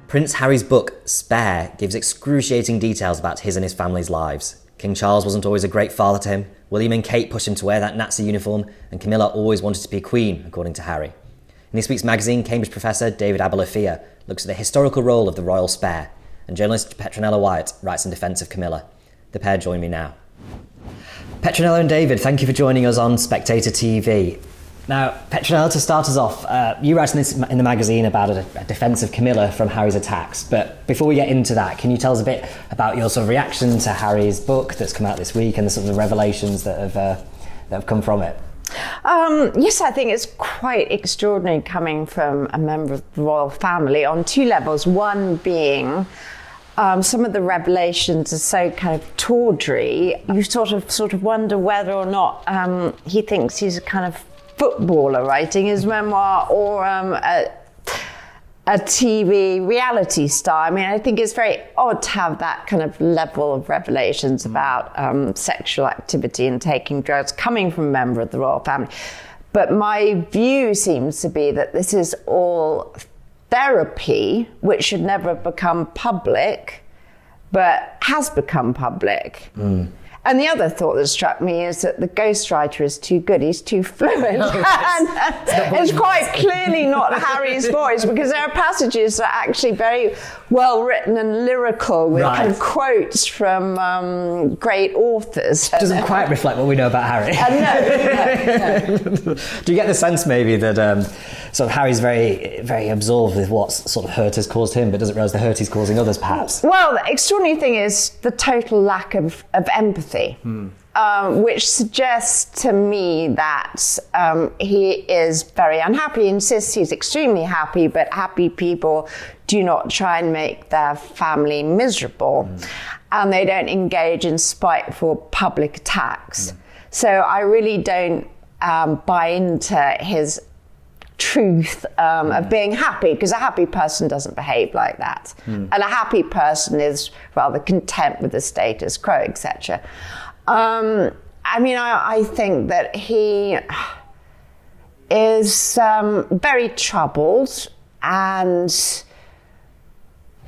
Prince Harry's book, Spare, gives excruciating details about his and his family's lives. King Charles wasn't always a great father to him, William and Kate pushed him to wear that Nazi uniform, and Camilla always wanted to be queen, according to Harry. In this week's magazine, Cambridge professor David Abulafia looks at the historical role of the royal spare, and journalist Petronella Wyatt writes in defence of Camilla. The pair join me now. Petronella and David, thank you for joining us on Spectator TV. Now, Petronella, to start us off, you write in the magazine about a defence of Camilla from Harry's attacks, but before we get into that, can you tell us a bit about your sort of reaction to Harry's book that's come out this week and the sort of revelations that have come from it? Yes, I think it's quite extraordinary coming from a member of the royal family on two levels. One being some of the revelations are so kind of tawdry. You sort of wonder whether or not he thinks he's a kind of footballer writing his memoir or a TV reality star. I mean, I think it's very odd to have that kind of level of revelations about sexual activity and taking drugs coming from a member of the royal family. But my view seems to be that this is all therapy, which should never have become public, but has become public. And the other thought that struck me is that the ghostwriter is too good. He's too fluent. And it's quite clearly not Harry's voice, because there are passages that are actually very well written and lyrical with kind of quotes from great authors. Doesn't quite reflect what we know about Harry. No. Do you get the sense maybe that sort of Harry's very, very absorbed with what sort of hurt has caused him, but doesn't realise the hurt he's causing others, perhaps? Well, the extraordinary thing is the total lack of empathy. Which suggests to me that he is very unhappy. He insists he's extremely happy, but happy people do not try and make their family miserable, and they don't engage in spiteful public attacks. So I really don't buy into his truth of being happy, because a happy person doesn't behave like that. And a happy person is rather content with the status quo, etc. I mean, I think that he is very troubled and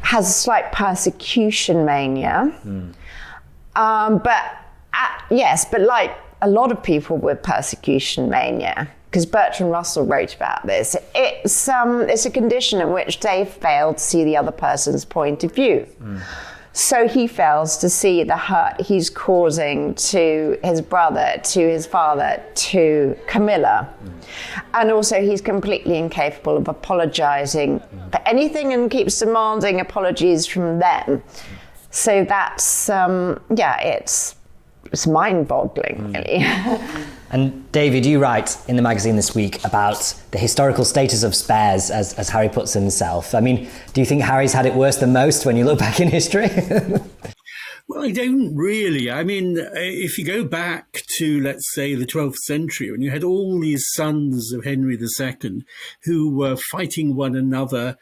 has a slight persecution mania. But like a lot of people with persecution mania, because Bertrand Russell wrote about this, it's a condition in which they fail to see the other person's point of view. So he fails to see the hurt he's causing to his brother, to his father, to Camilla. And also he's completely incapable of apologising for anything and keeps demanding apologies from them. So that's, it's mind-boggling, really. And David, you write in the magazine this week about the historical status of spares, as Harry puts himself. I mean, do you think Harry's had it worse than most when you look back in history? Well, I don't really. I mean, if you go back to, let's say, the 12th century, when you had all these sons of Henry II who were fighting one another,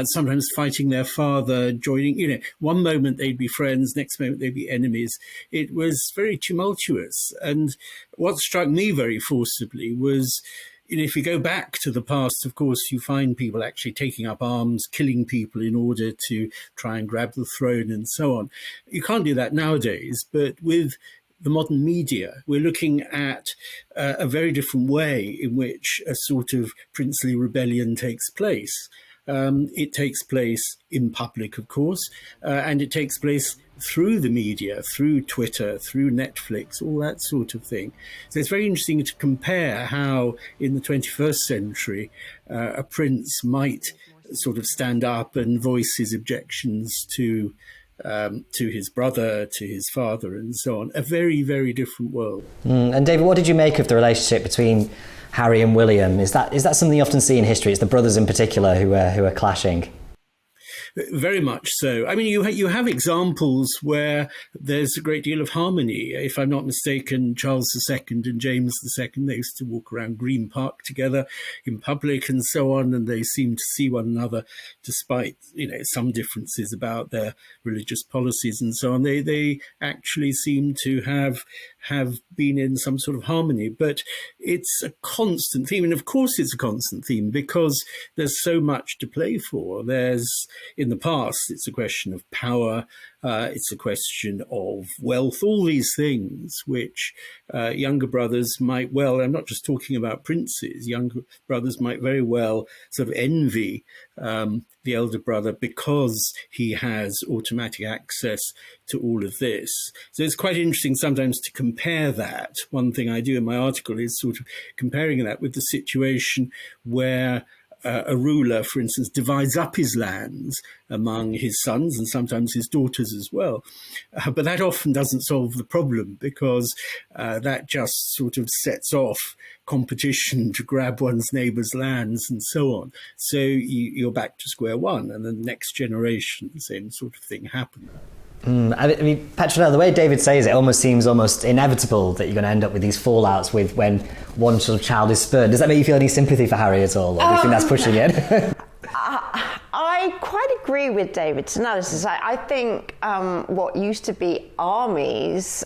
sometimes fighting their father, joining, one moment they'd be friends, next moment they'd be enemies. It was very tumultuous. And what struck me very forcibly was, if you go back to the past, of course, you find people actually taking up arms, killing people in order to try and grab the throne and so on. You can't do that nowadays, but with the modern media, we're looking at a very different way in which a sort of princely rebellion takes place. It takes place in public, of course, and it takes place through the media, through Twitter, through Netflix, all that sort of thing. So it's very interesting to compare how in the 21st century a prince might sort of stand up and voice his objections to his brother, to his father, and so on. A very, very different world. And David, what did you make of the relationship between Harry and William? Is that something you often see in history? It's the brothers in particular who are clashing. Very much so. I mean, you have examples where there's a great deal of harmony. If I'm not mistaken, Charles II and James II, they used to walk around Green Park together in public and so on, and they seemed to see one another despite, some differences about their religious policies and so on. They actually seem to have have been in some sort of harmony. But it's a constant theme. And of course it's a constant theme because there's so much to play for. In the past, it's a question of power. It's a question of wealth, all these things which younger brothers might well, I'm not just talking about princes, younger brothers might very well sort of envy the elder brother because he has automatic access to all of this. So it's quite interesting sometimes to compare that. One thing I do in my article is sort of comparing that with the situation where a ruler, for instance, divides up his lands among his sons and sometimes his daughters as well. But that often doesn't solve the problem because that just sort of sets off competition to grab one's neighbour's lands and so on. So you're back to square one, and then the next generation, the same sort of thing happens. I mean, Petronella, the way David says it almost seems almost inevitable that you're going to end up with these fallouts with when one sort of child is spurned. Does that make you feel any sympathy for Harry at all? Or do you think that's pushing it? I quite agree with David's analysis. I think what used to be armies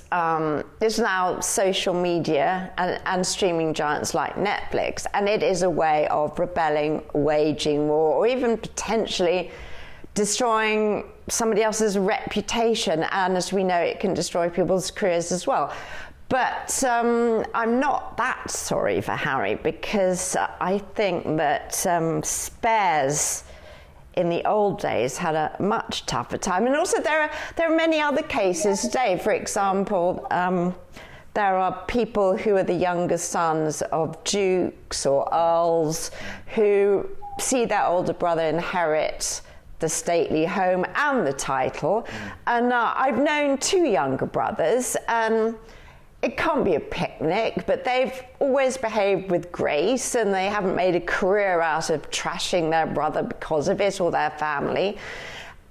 is now social media and streaming giants like Netflix. And it is a way of rebelling, waging war, or even potentially destroying somebody else's reputation, and as we know, it can destroy people's careers as well. But I'm not that sorry for Harry because I think that spares in the old days had a much tougher time, and also there are many other cases today. For example, there are people who are the younger sons of dukes or earls who see their older brother inherit the stately home and the title. And I've known two younger brothers, and it can't be a picnic, but they've always behaved with grace and they haven't made a career out of trashing their brother because of it or their family.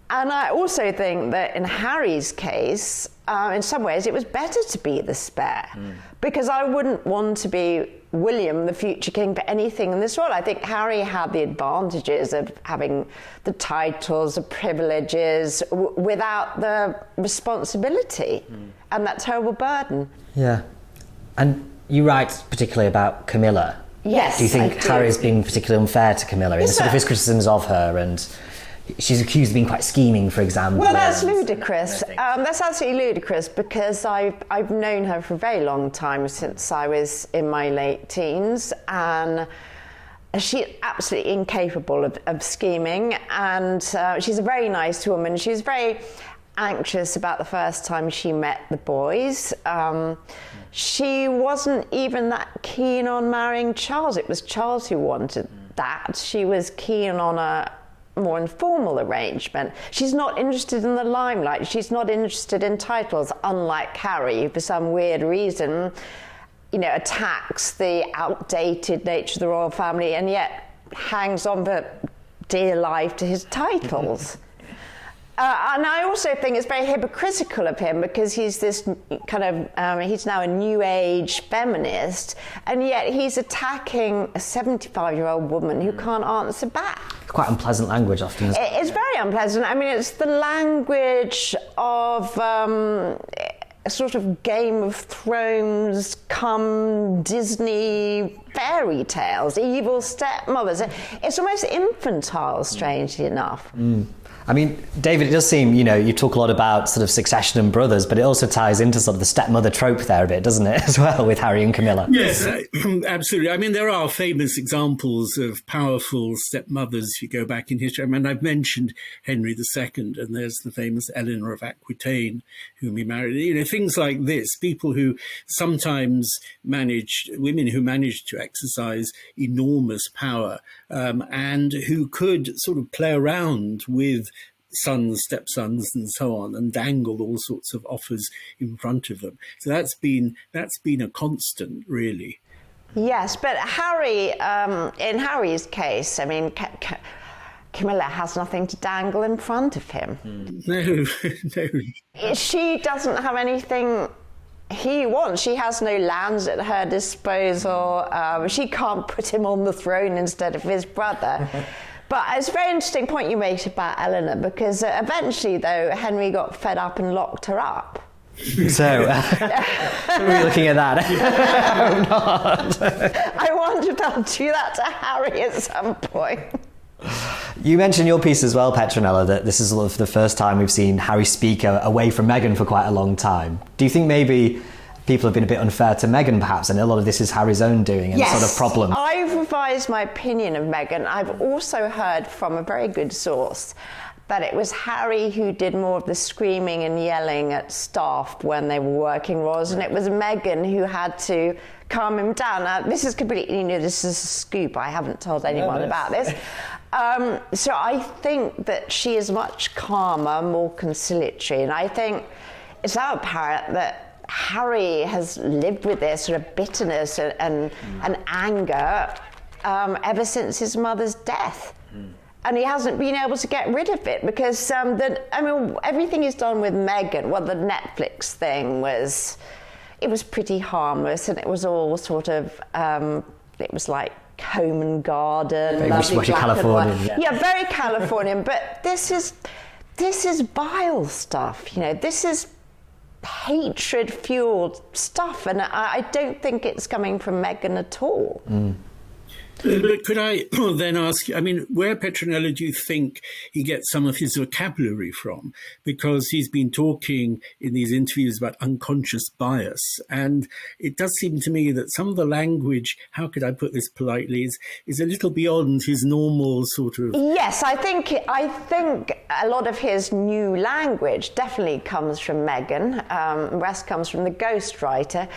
And I also think that in Harry's case, in some ways, it was better to be the spare because I wouldn't want to be William, the future king, for anything in this world. I think Harry had the advantages of having the titles, the privileges, without the responsibility and that terrible burden. Yeah. And you write particularly about Camilla. Yes, do you think Harry's being particularly unfair to Camilla in sort of his criticisms of her, and she's accused of being quite scheming, for example? Well, that's ludicrous. That's absolutely ludicrous because I've known her for a very long time, since I was in my late teens, and she's absolutely incapable of scheming, and she's a very nice woman. She was very anxious about the first time she met the boys. She wasn't even that keen on marrying Charles. It was Charles who wanted that. She was keen on a more informal arrangement. She's not interested in the limelight. She's not interested in titles, unlike Harry, who for some weird reason, attacks the outdated nature of the royal family and yet hangs on for dear life to his titles. And I also think it's very hypocritical of him because he's this kind of, he's now a new age feminist, and yet he's attacking a 75-year-old woman who can't answer back. It's quite unpleasant language often. It's very unpleasant. I mean, it's the language of a sort of Game of Thrones come Disney fairy tales, evil stepmothers. It's almost infantile, strangely enough. I mean, David, it does seem, you talk a lot about sort of succession and brothers, but it also ties into sort of the stepmother trope there a bit, doesn't it, as well, with Harry and Camilla? Yes, absolutely. I mean, there are famous examples of powerful stepmothers if you go back in history. I mean, I've mentioned Henry II, and there's the famous Eleanor of Aquitaine, whom he married. Things like this, people who sometimes women who managed to exercise enormous power and who could sort of play around with sons, stepsons, and so on, and dangled all sorts of offers in front of them. So that's been a constant, really. Yes, but Harry, in Harry's case, I mean, Camilla has nothing to dangle in front of him. No. She doesn't have anything he wants. She has no lands at her disposal. She can't put him on the throne instead of his brother. But it's a very interesting point you made about Eleanor, because eventually, though, Henry got fed up and locked her up. So, we're looking at that. I'm not. I wonder if they'll do that to Harry at some point. You mentioned in your piece as well, Petronella, that this is sort of the first time we've seen Harry speak away from Meghan for quite a long time. Do you think maybe people have been a bit unfair to Meghan, perhaps, and a lot of this is Harry's own doing and sort of problem? I've revised my opinion of Meghan. I've also heard from a very good source that it was Harry who did more of the screaming and yelling at staff when they were working roles, and it was Meghan who had to calm him down. Now, this is completely new. This is a scoop. I haven't told anyone about this. So I think that she is much calmer, more conciliatory, and I think it's now apparent that Harry has lived with this sort of bitterness and anger ever since his mother's death. And he hasn't been able to get rid of it because, everything he's done with Meghan, well, the Netflix thing it was pretty harmless, and it was all sort of, it was like home and garden. Very much Californian. Yeah, very Californian. But this is vile stuff, This is hatred-fueled stuff, and I don't think it's coming from Meghan at all. But could I then ask you, where, Petronella, do you think he gets some of his vocabulary from? Because he's been talking in these interviews about unconscious bias. And it does seem to me that some of the language, how could I put this politely, is a little beyond his normal sort of... Yes, I think a lot of his new language definitely comes from Meghan. The rest comes from the ghostwriter.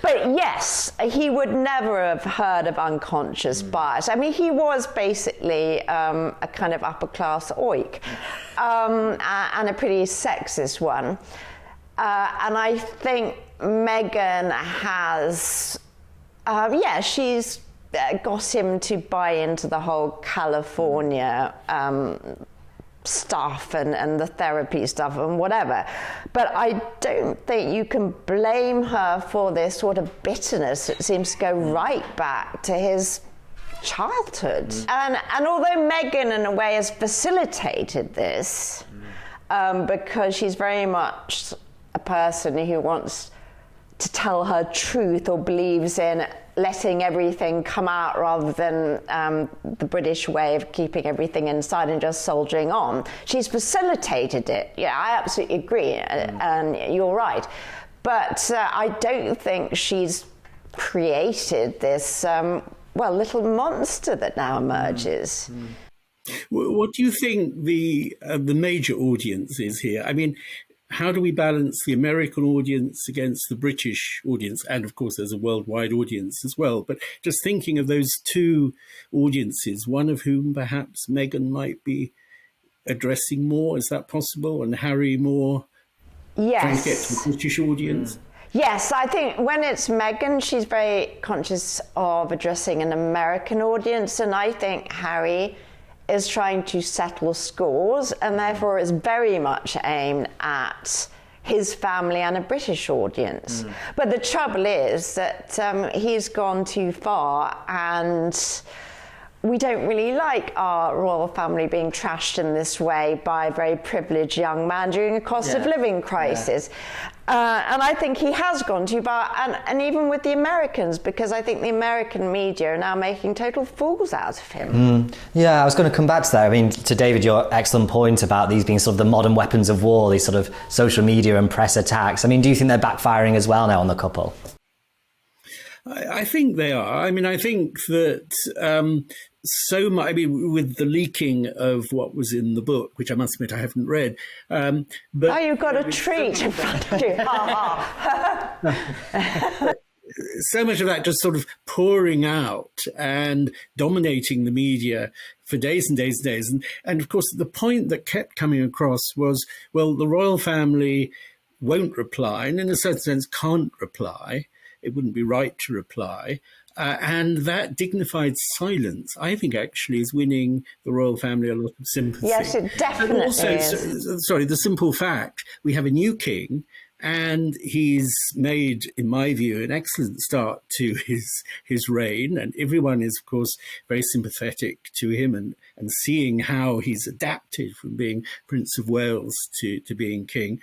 But yes, he would never have heard of unconscious bias. He was basically a kind of upper class oik, and a pretty sexist one. And I think Meghan has, she's got him to buy into the whole California stuff and the therapy stuff and whatever. But I don't think you can blame her for this sort of bitterness that seems to go right back to his childhood. And although Meghan in a way has facilitated this, because she's very much a person who wants to tell her truth or believes in letting everything come out rather than the British way of keeping everything inside and just soldiering on. She's facilitated it. Yeah, I absolutely agree, and you're right. But I don't think she's created this, little monster that now emerges. What do you think the major audience is here? How do we balance the American audience against the British audience? And of course, there's a worldwide audience as well. But just thinking of those two audiences, one of whom perhaps Meghan might be addressing more, is that possible? And Harry more trying to get to the British audience? Yes, I think when it's Meghan, she's very conscious of addressing an American audience. And I think Harry is trying to settle scores, and therefore is very much aimed at his family and a British audience. But the trouble is that he's gone too far, and we don't really like our royal family being trashed in this way by a very privileged young man during a cost of living crisis. And I think he has gone too far, and even with the Americans, because I think the American media are now making total fools out of him. Yeah, I was going to come back to that. To David, your excellent point about these being sort of the modern weapons of war, these sort of social media and press attacks. Do you think they're backfiring as well now on the couple? I think they are. I think that so much, with the leaking of what was in the book, which I must admit I haven't read. But you've got a treat in front of you. So much of that just sort of pouring out and dominating the media for days and days and days. And of course, the point that kept coming across was, well, the royal family won't reply, and in a certain sense can't reply. It wouldn't be right to reply. And that dignified silence, I think, actually is winning the royal family a lot of sympathy. Yes, it definitely and also, is. the simple fact, we have a new king And he's made, in my view, an excellent start to his reign. And everyone is, of course, very sympathetic to him and seeing how he's adapted from being Prince of Wales to being king.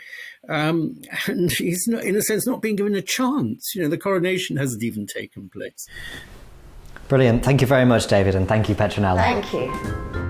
And he's, not, in a sense, not being given a chance. The coronation hasn't even taken place. Brilliant. Thank you very much, David, and thank you, Petronella. Thank you.